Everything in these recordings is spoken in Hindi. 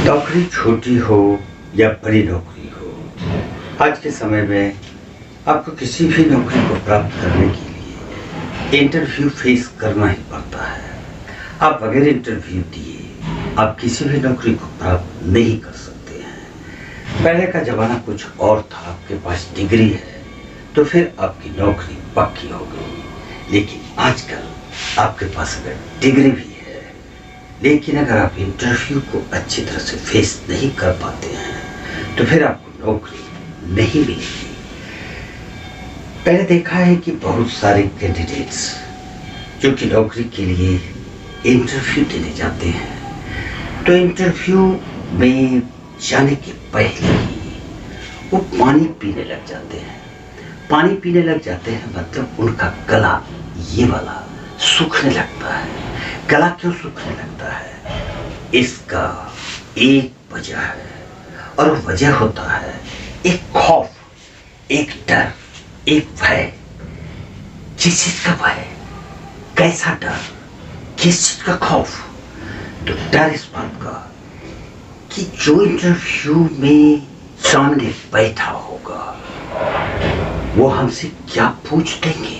नौकरी छोटी हो या बड़ी नौकरी हो, आज के समय में आपको किसी भी नौकरी को प्राप्त करने के लिए इंटरव्यू फेस करना ही पड़ता है। आप बगैर इंटरव्यू दिए आप किसी भी नौकरी को प्राप्त नहीं कर सकते हैं। पहले का जमाना कुछ और था, आपके पास डिग्री है तो फिर आपकी नौकरी पक्की हो गई। लेकिन आजकल आपके पास अगर डिग्री भी है लेकिन अगर आप इंटरव्यू को अच्छी तरह से फेस नहीं कर पाते हैं तो फिर आपको नौकरी नहीं मिलेगी। पहले देखा है कि बहुत सारे कैंडिडेट्स जो कि नौकरी के लिए इंटरव्यू देने जाते हैं तो इंटरव्यू में जाने के पहले ही वो पानी पीने लग जाते हैं। पानी पीने लग जाते हैं मतलब उनका गला ये वाला सूखने लगता है। गला क्यों सूखने लगता है, इसका एक वजह है और वजह होता है एक खौफ, एक डर, एक भय। किस चीज का भय, कैसा डर, किस चीज का खौफ? तो डर इस बात का कि जो इंटरव्यू में सामने बैठा होगा वो हमसे क्या पूछ देंगे,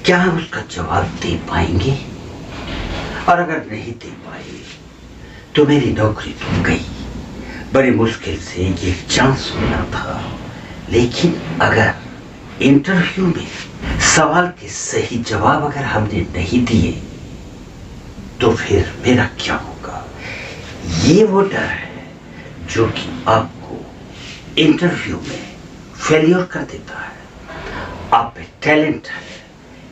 क्या हम उसका जवाब दे पाएंगे? और अगर नहीं दे पाए तो मेरी नौकरी तो गई। बड़ी मुश्किल से ये चांस मिला था, लेकिन अगर इंटरव्यू में सवाल के सही जवाब अगर हमने नहीं दिए तो फिर मेरा क्या होगा? ये वो डर है जो कि आपको इंटरव्यू में फेलियर कर देता है। आप में टैलेंट है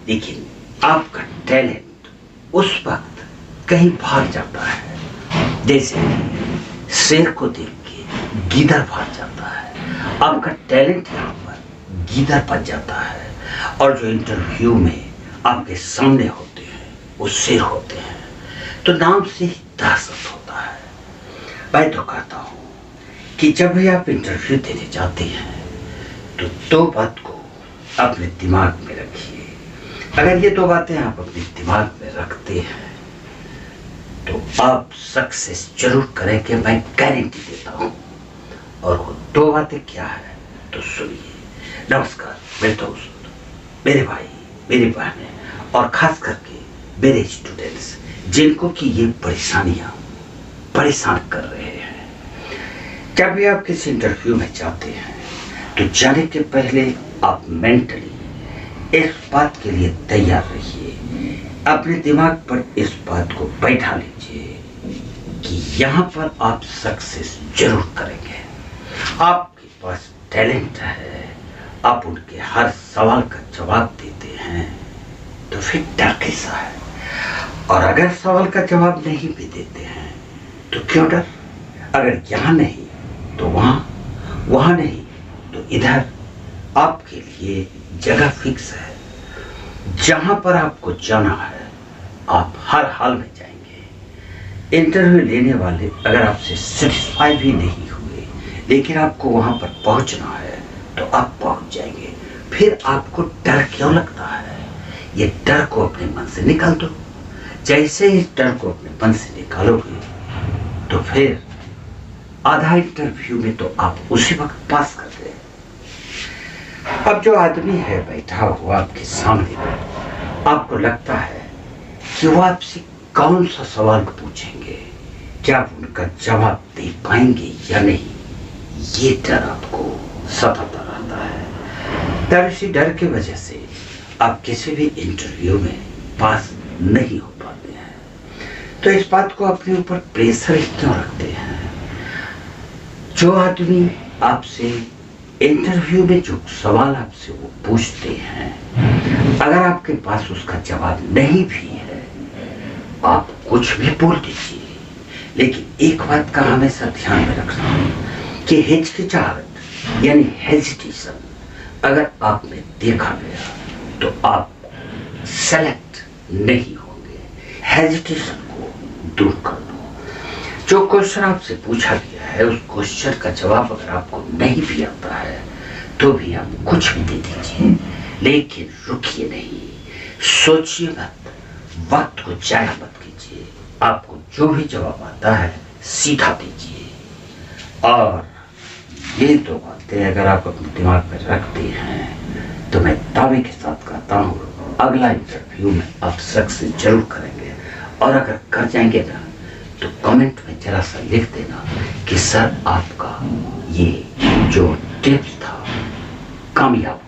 लेकिन आपका टैलेंट उस वक्त कहीं भाग जाता है। जैसे शेर को देख के गीदड़ भाग जाता है, आपका टैलेंट यहाँ पर गीदड़ बन जाता है। और जो इंटरव्यू में आपके सामने होते हैं वो शेर होते हैं। तो नाम से ही दहशत होता है। मैं तो कहता हूँ कि जब भी आप इंटरव्यू देने जाते हैं तो दो बात को अपने दिमाग में रखिए। अगर ये दो बातें आप अपने दिमाग में रखते हैं तो आप सक्सेस जरूर करेंगे, मैं गारंटी देता हूं। और वो दो बातें क्या है तो सुनिए। नमस्कार मेरे दोस्त, मेरे भाई, मेरी बहनें और खास करके मेरे स्टूडेंट्स जिनको कि ये परेशानियां परेशान कर रहे हैं। जब भी आप किसी इंटरव्यू में जाते हैं तो जाने के पहले आप मेंटली इस बात के लिए तैयार रहिए, अपने दिमाग पर इस बात को बैठा लीजिए कि यहाँ पर आप सक्सेस जरूर करेंगे। आपके पास टैलेंट है, आप उनके हर सवाल का जवाब देते हैं तो फिर डर कैसा है? और अगर सवाल का जवाब नहीं भी देते हैं तो क्यों डर? अगर यहाँ नहीं तो वहाँ, वहाँ नहीं तो इधर, आपके लिए जगह फिक्स है। जहां पर आपको जाना है आप हर हाल में जाएंगे। इंटरव्यू लेने वाले अगर आपसे सेटिस्फाई भी नहीं हुए लेकिन आपको वहां पर पहुंचना है तो आप पहुंच जाएंगे। फिर आपको डर क्यों लगता है? ये डर को अपने मन से निकाल दो। जैसे इस डर को अपने मन से निकालोगे तो फिर आधा इंटरव्यू में तो आप उसी वक्त पास कर गए। अब जो आदमी है बैठा हुआ आपके सामने, आपको लगता है कि वो आपसे कौन सा सवाल पूछेंगे, क्या आप उनका जवाब दे पाएंगे या नहीं, ये डर आपको सताता रहता है। तब इसी डर की वजह से आप किसी भी इंटरव्यू में पास नहीं हो पाते हैं। तो इस बात को अपने ऊपर प्रेशर क्यों रखते हैं? जो आदमी आपसे इंटरव्यू में जो सवाल आपसे वो पूछते हैं, अगर आपके पास उसका जवाब नहीं भी है आप कुछ भी बोल दीजिए, लेकिन एक बात का हमेशा ध्यान में रखना कि हिचकिचाहट यानी हेजिटेशन अगर आप में देखा गया तो आप सेलेक्ट नहीं होंगे। हेजिटेशन को दूर कर दो। जो क्वेश्चन आपसे पूछा गया है उस क्वेश्चन का जवाब अगर आपको नहीं भी आता है तो भी आप कुछ भी दे दीजिए, लेकिन रुकिए नहीं, सोचिए मत, वक्त को जाया मत कीजिए। आपको जो भी जवाब आता है सीधा दीजिए। और ये दो बातें अगर आप अपने दिमाग में रखते हैं तो मैं दावे के साथ कहता हूँ अगला इंटरव्यू में आप सक्सेस जरूर करेंगे। और अगर कर जाएंगे ना तो कमेंट में जरा सा लिख देना कि सर आपका ये जो टिप्स था कामयाब